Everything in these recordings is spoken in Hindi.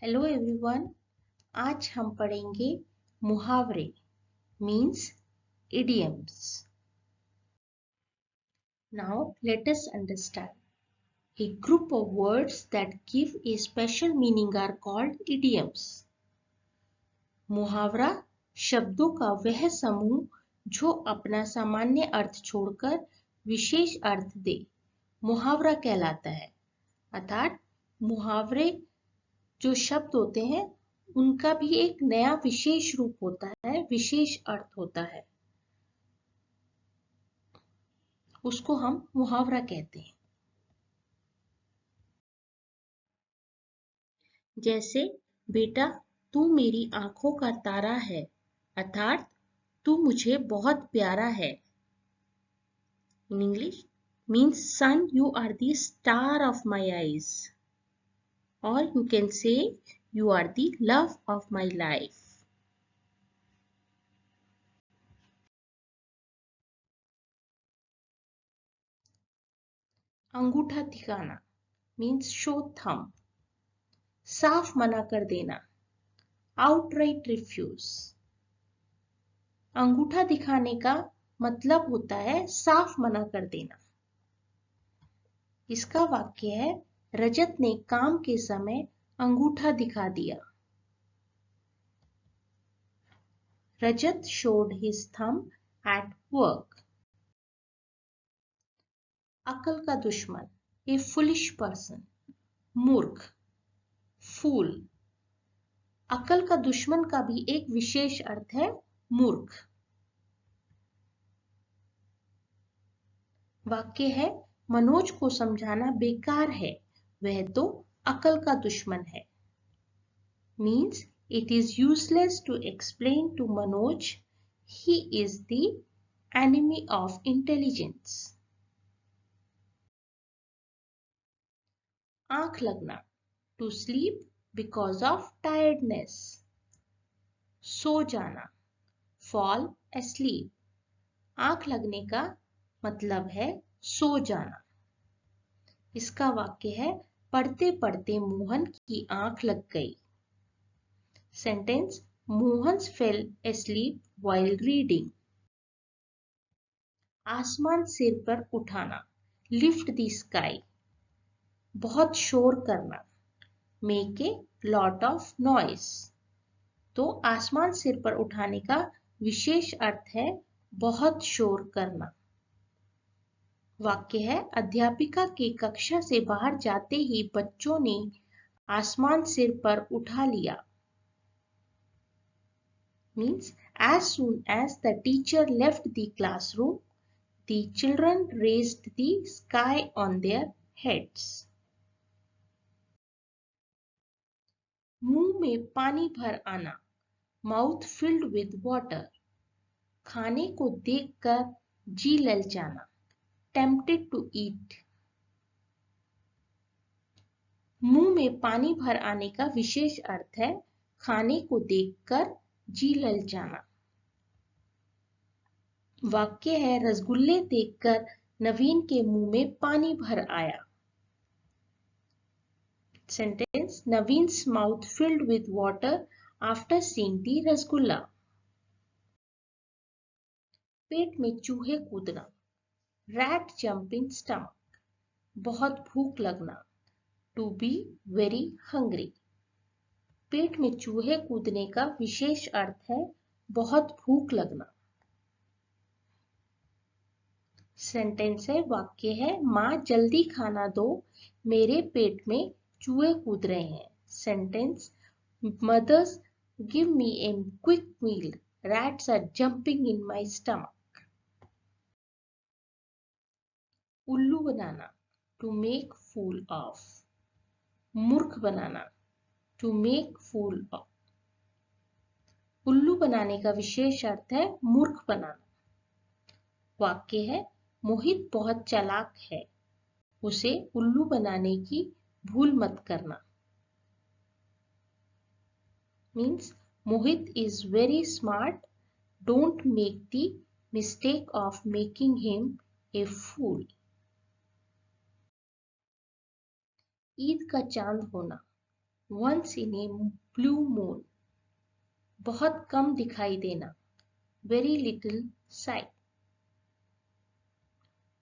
Hello everyone. आज हम पढ़ेंगे मुहावरे means idioms. Now let us understand. A group of words that give a special meaning are called idioms. मुहावरा शब्दों का वह समूह जो अपना सामान्य अर्थ छोड़कर विशेष अर्थ दे मुहावरा कहलाता है। अर्थात मुहावरे जो शब्द होते हैं उनका भी एक नया विशेष रूप होता है, विशेष अर्थ होता है, उसको हम मुहावरा कहते हैं। जैसे बेटा तू मेरी आंखों का तारा है, अर्थात तू मुझे बहुत प्यारा है। In English means son you are the star of my eyes, और you can say you are the love of my life. अंगूठा दिखाना मीन्स शो थंब, साफ मना कर देना आउटराइट रिफ्यूज। अंगूठा दिखाने का मतलब होता है साफ मना कर देना। इसका वाक्य है रजत ने काम के समय अंगूठा दिखा दिया। रजत showed his thumb at work. अकल का दुश्मन a foolish person, मूर्ख फूल। अकल का दुश्मन का भी एक विशेष अर्थ है मूर्ख। वाक्य है मनोज को समझाना बेकार है, वह तो अकल का दुश्मन है। Means it is useless to explain to Manoj, he is the enemy of intelligence. आंख लगना to sleep because of tiredness. सो जाना fall asleep. आंख लगने का मतलब है सो जाना। इसका वाक्य है पढ़ते पढ़ते मोहन की आंख लग गई। Sentence Mohan fell asleep while reading. आसमान सिर पर उठाना lift the sky. बहुत शोर करना make a lot of noise. तो आसमान सिर पर उठाने का विशेष अर्थ है बहुत शोर करना। वाक्य है अध्यापिका के कक्षा से बाहर जाते ही बच्चों ने आसमान सिर पर उठा लिया। Means as soon as the teacher left the classroom, the children raised the sky on their heads. मुंह में पानी भर आना mouth filled with water. खाने को देखकर जी ललचाना tempted to eat. मुंह में पानी भर आने का विशेष अर्थ है खाने को देखकर जी ललचाना। वाक्य है रसगुल्ले देखकर नवीन के मुंह में पानी भर आया। Sentence Naveen's mouth filled with water after seeing the rasgulla. पेट में चूहे कूदना रैट जंप इन स्टमक। बहुत भूख लगना टू बी वेरी हंग्री। पेट में चूहे कूदने का विशेष अर्थ है बहुत भूख लगना। सेंटेंस है वाक्य है माँ जल्दी खाना दो मेरे पेट में चूहे कूद रहे हैं। Sentence mothers give me a quick meal rats are jumping in my stomach. उल्लू बनाना टू मेक फूल ऑफ। मूर्ख बनाना टू मेक फूल ऑफ। उल्लू बनाने का विशेष अर्थ है मूर्ख बनाना। वाक्य है मोहित बहुत चालाक है, उसे उल्लू बनाने की भूल मत करना। Means Mohit is very smart, don't make the mistake of making him a fool. ईद का चांद होना once in a blue moon, बहुत कम दिखाई देना, very little sight.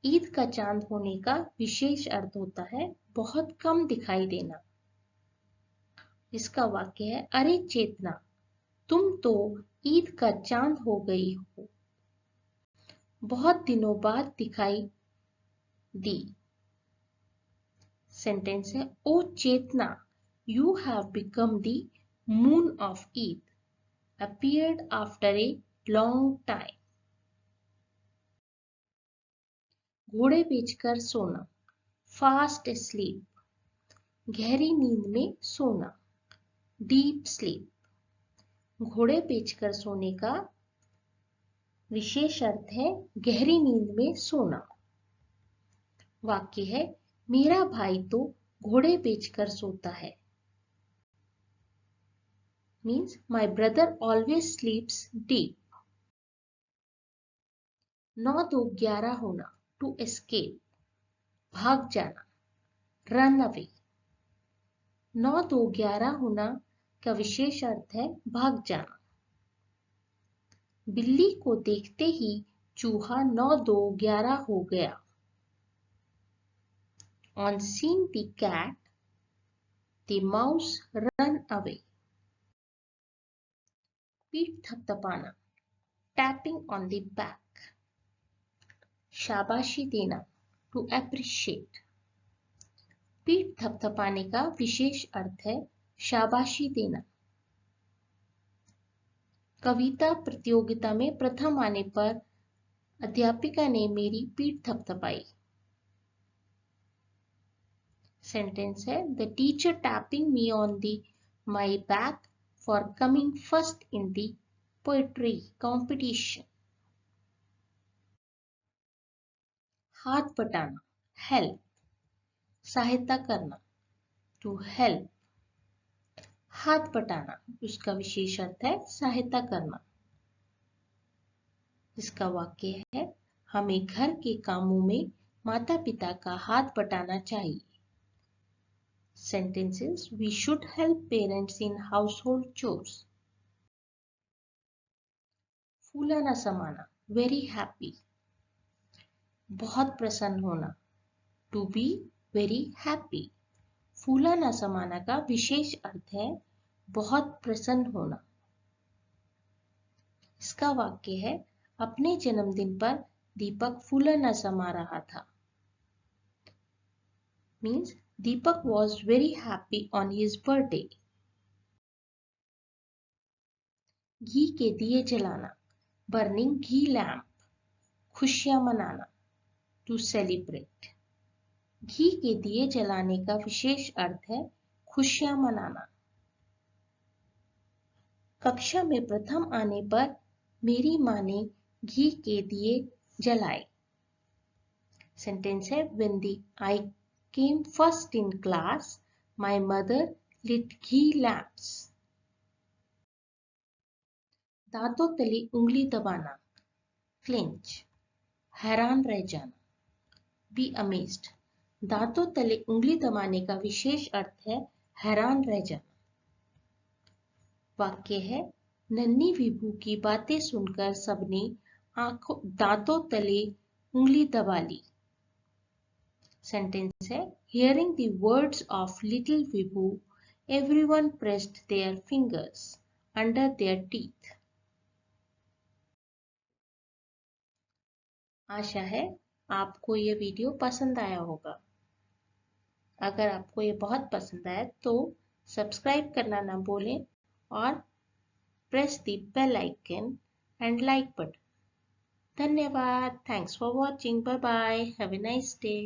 ईद का चांद होने का विशेष अर्थ होता है बहुत कम दिखाई देना. इसका वाक्य है, अरे चेतना, तुम तो ईद का चांद हो गई हो, बहुत दिनों बाद दिखाई दी. सेंटेंस है, ओ चेतना, you have become the moon of Eid, appeared after a long time. घोड़े बेचकर सोना, fast asleep, गहरी नींद में सोना, deep sleep. घोड़े बेचकर सोने का विशेष अर्थ है गहरी नींद में सोना. वाक्य है, मेरा भाई तो घोड़े बेचकर सोता है. Means my brother always sleeps deep. 9-2-11 होना, to escape, भाग जाना, run away. 9-2-11 होना का विशेष अर्थ है भाग जाना. बिल्ली को देखते ही चूहा 9-2-11 हो गया. On seeing the cat, the mouse ran away. पीठ थपथपाना, tapping on the back. शाबाशी देना, to appreciate. पीठ थपथपाने का विशेष अर्थ है शाबाशी देना. कविता प्रतियोगिता में प्रथम आने पर अध्यापिका ने मेरी पीठ थपथपाई. सेंटेंस है, the teacher tapping me on the my back for coming first in the poetry competition. हाथ बटाना, help, सहायता करना, to help. हाथ बटाना, उसका विशेष अर्थ है सहायता करना. इसका वाक्य है, हमें घर के कामों में माता पिता का हाथ बटाना चाहिए. Sentences, we should help parents in household chores. फूला न समाना, very happy, बहुत प्रसन्न होना, to be very happy. फूला न समाना का विशेष अर्थ है बहुत प्रसन्न होना. इसका वाक्य है, अपने जन्मदिन पर दीपक फूला न समा रहा था. Means Deepak was very happy on his birthday. घी के दिए जलाना, burning ghee lamp, खुशियां मनाना, to celebrate. घी के दिए जलाने का विशेष अर्थ है खुशियां मनाना. कक्षा में प्रथम आने पर मेरी मां ने घी के दिए जलाए. सेंटेंस है, when I came first in class, my mother lit ghee lamps. दांतों तले उंगली दबाना, clench, हैरान रह जाना, be amazed. दांतों तले उंगली दबाने का विशेष अर्थ है हैरान रह जाना. वाक्य है, नन्ही विभू की बातें सुनकर सबने दांतों तले उंगली दबा ली. सेंटेंस है, hearing the words of little Vibhu, everyone pressed their fingers under their teeth. आशा है आपको ये वीडियो पसंद आया होगा. अगर आपको ये बहुत पसंद आया तो सब्सक्राइब करना ना भूलें और press the bell icon and like button. धन्यवाद. Thanks for watching. Bye bye. Have a nice day.